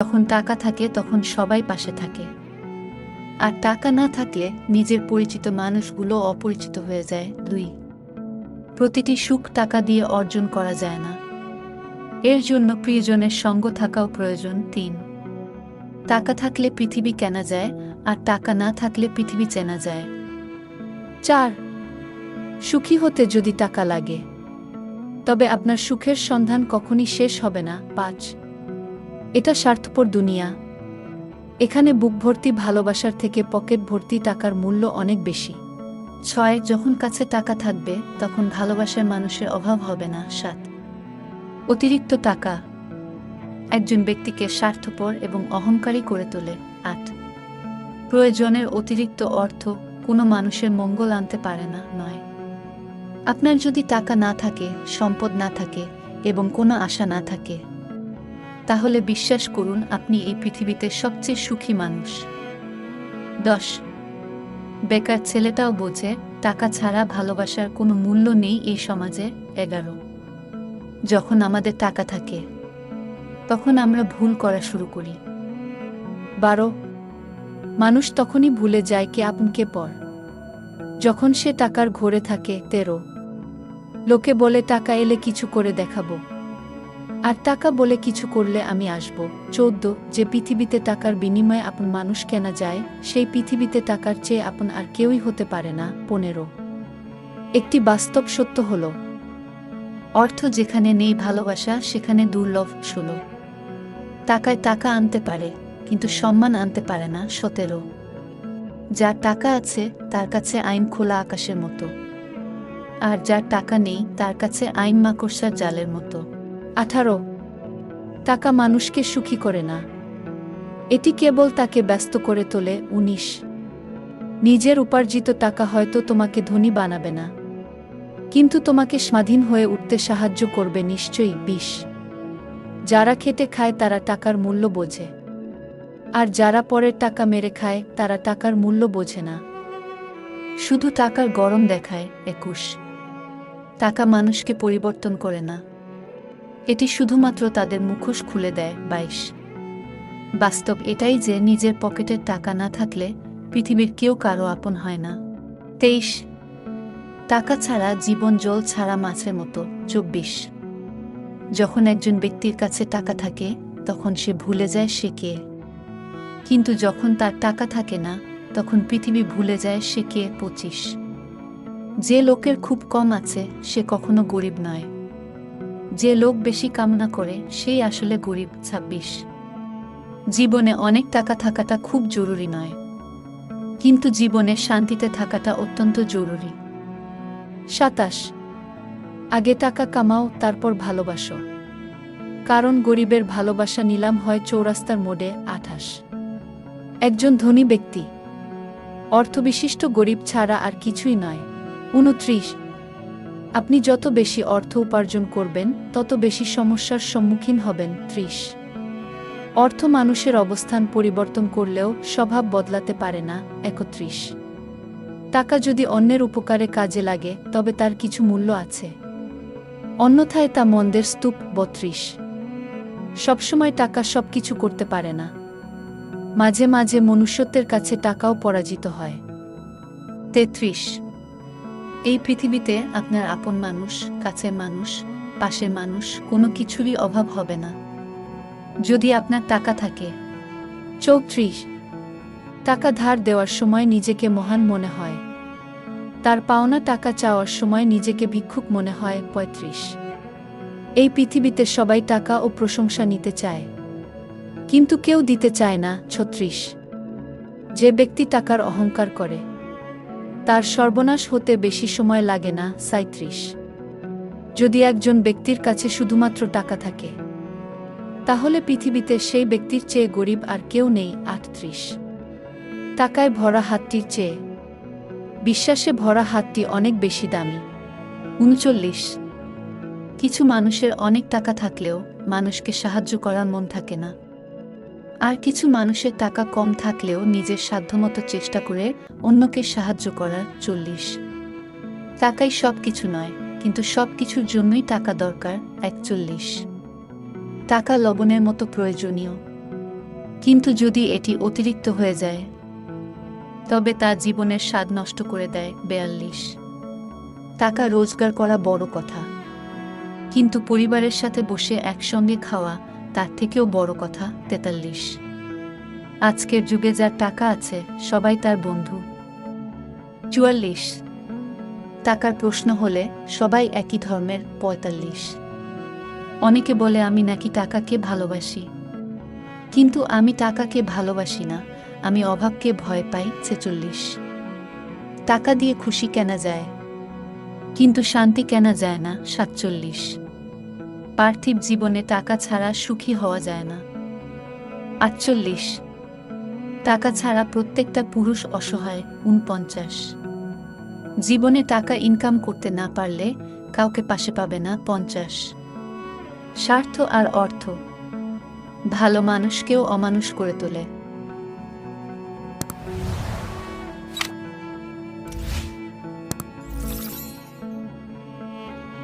যখন টাকা থাকে তখন সবাই পাশে থাকে, আর টাকা না থাকলে নিজের পরিচিত মানুষগুলো অপরিচিত হয়ে যায়। 2. প্রতিটি সুখ টাকা দিয়ে অর্জন করা যায় না, এর জন্য প্রিয়জনের সঙ্গ থাকাও প্রয়োজন। 3. টাকা থাকলে পৃথিবী কেনা যায়, আর টাকা না থাকলে পৃথিবী চেনা যায়। 4. সুখী হতে যদি টাকা লাগে, তবে আপনার সুখের সন্ধান কখনই শেষ হবে না। 5. এটা স্বার্থপর দুনিয়া, এখানে বুক ভর্তি ভালোবাসার থেকে পকেট ভর্তি টাকার মূল্য অনেক বেশি। 6. যখন কাছে টাকা থাকবে তখন ভালোবাসার মানুষের অভাব হবে না। 7. অতিরিক্ত টাকা একজন ব্যক্তিকে স্বার্থপর এবং অহংকারী করে তোলে। 8. প্রয়োজনের অতিরিক্ত অর্থ কোনো মানুষের মঙ্গল আনতে পারে না। 9. আপনার যদি টাকা না থাকে, সম্পদ না থাকে এবং কোনো আশা না থাকে, তাহলে বিশ্বাস করুন আপনি এই পৃথিবীতে সবচেয়ে সুখী মানুষ। 10. বেকার ছেলেটাও বোঝে টাকা ছাড়া ভালোবাসার কোনো মূল্য নেই এই সমাজে। 11. যখন আমাদের টাকা থাকে তখন আমরা ভুল করা শুরু করি। 12. মানুষ তখনই ভুলে যায় কে আপন কে পর, যখন সে টাকার ঘোরে থাকে। 13. লোকে বলে টাকা এলে কিছু করে দেখাবো, আর টাকা বলে কিছু করলে আমি আসব। 14. যে পৃথিবীতে টাকার বিনিময়ে আপন মানুষ কেনা যায়, সেই পৃথিবীতে টাকার চেয়ে আপন আর কেউই হতে পারে না। 15. একটি বাস্তব সত্য হল, অর্থ যেখানে নেই ভালোবাসা সেখানে দুর্লভ। 16. টাকায় টাকা আনতে পারে, কিন্তু সম্মান আনতে পারে না। 17. যার টাকা আছে তার কাছে আইন খোলা আকাশের মতো, আর যার টাকা নেই তার কাছে আইন মাকড়সার জালের মতো। 18. টাকা মানুষকে সুখী করে না, এটি কেবল তাকে ব্যস্ত করে তোলে। 19. নিজের উপার্জিত টাকা হয়তো তোমাকে ধনী বানাবে না, কিন্তু তোমাকে স্বাধীন হয়ে উঠতে সাহায্য করবে নিশ্চয়ই। 20. যারা খেটে খায় তারা টাকার মূল্য বোঝে, আর যারা পরের টাকা মেরে খায় তারা টাকার মূল্য বোঝে না, শুধু টাকার গরম দেখায়। 21. টাকা মানুষকে পরিবর্তন করে না, এটি শুধুমাত্র তাদের মুখোশ খুলে দেয়। 22. বাস্তব এটাই যে নিজের পকেটের টাকা না থাকলে পৃথিবীর কেউ কারো আপন হয় না। 23. টাকা ছাড়া জীবন জল ছাড়া মাছের মতো। 24. যখন একজন ব্যক্তির কাছে টাকা থাকে তখন সে ভুলে যায় সে কে, কিন্তু যখন তার টাকা থাকে না তখন পৃথিবী ভুলে যায় সে কে। 25. যে লোকের খুব কম আছে সে কখনো গরিব নয়, যে লোক বেশি কামনা করে সেই আসলে গরিব। 26. জীবনে অনেক টাকা থাকাটা খুব জরুরি নয়, কিন্তু জীবনে শান্তিতে থাকাটা অত্যন্ত জরুরি। 27. আগে টাকা কামাও, তারপর ভালোবাসো, কারণ গরিবের ভালোবাসা নিলাম হয় চৌরাস্তার মোড়ে। 28. একজন ধনী ব্যক্তি অর্থবিশিষ্ট গরিব ছাড়া আর কিছুই নয়। 29. আপনি যত বেশি অর্থ উপার্জন করবেন তত বেশি সমস্যার সম্মুখীন হবেন। 30. অর্থ মানুষের অবস্থান পরিবর্তন করলেও স্বভাব বদলাতে পারে না। 31. টাকা যদি অন্যের উপকারে কাজে লাগে তবে তার কিছু মূল্য আছে, অন্যথায় তা মন্দের স্তূপ। 32. সবসময় টাকা সবকিছু করতে পারে না, মাঝে মাঝে মনুষ্যত্বের কাছে টাকাও পরাজিত হয়। 33. এই পৃথিবীতে আপনার আপন মানুষ, কাছের মানুষ, পাশের মানুষ কোনো কিছুরই অভাব হবে না যদি আপনার টাকা থাকে। 34. টাকা ধার দেওয়ার সময় নিজেকে মহান মনে হয়, তার পাওনা টাকা চাওয়ার সময় নিজেকে ভিক্ষুক মনে হয়। 35. এই পৃথিবীতে সবাই টাকা ও প্রশংসা নিতে চায়, কিন্তু কেউ দিতে চায় না। 36. যে ব্যক্তি টাকার অহংকার করে তার সর্বনাশ হতে বেশি সময় লাগে না। 37. যদি একজন ব্যক্তির কাছে শুধুমাত্র টাকা থাকে তাহলে পৃথিবীতে সেই ব্যক্তির চেয়ে গরিব আর কেউ নেই। 38. টাকায় ভরা হাতটির চেয়ে বিশ্বাসে ভরা হাতটি অনেক বেশি দামি। 39. কিছু মানুষের অনেক টাকা থাকলেও মানুষকে সাহায্য করার মন থাকে না, আর কিছু মানুষের টাকা কম থাকলেও নিজের সাধ্যমতো চেষ্টা করে অন্যকে সাহায্য করার। 40. টাকাই সব কিছু নয়, কিন্তু সব কিছুর জন্যই টাকা দরকার। 41. টাকা লবণের মতো প্রয়োজনীয়, কিন্তু যদি এটি অতিরিক্ত হয়ে যায় তবে তা জীবনের স্বাদ নষ্ট করে দেয়। ৪২। টাকা রোজগার করা বড় কথা, কিন্তু পরিবারের সাথে বসে একসঙ্গে খাওয়া তার থেকেও বড় কথা। ৪৩। আজকের যুগে যার টাকা আছে সবাই তার বন্ধু। ৪৪। টাকার প্রশ্ন হলে সবাই একই ধর্মের। ৪৫। অনেকে বলে আমি নাকি টাকাকে ভালোবাসি, কিন্তু আমি টাকাকে ভালোবাসি না, আমি অভাবকে ভয় পাই। ৪৬। টাকা দিয়ে খুশি কেনা যায়, কিন্তু শান্তি কেনা যায় না। ৪৭। পার্থিব জীবনে টাকা ছাড়া সুখী হওয়া যায় না। ৪৮। টাকা ছাড়া প্রত্যেকটা পুরুষ অসহায়। ৪৯। জীবনে টাকা ইনকাম করতে না পারলে কাউকে পাশে পাবে না। ৫০। স্বার্থ আর অর্থ ভালো মানুষকেও অমানুষ করে তোলে।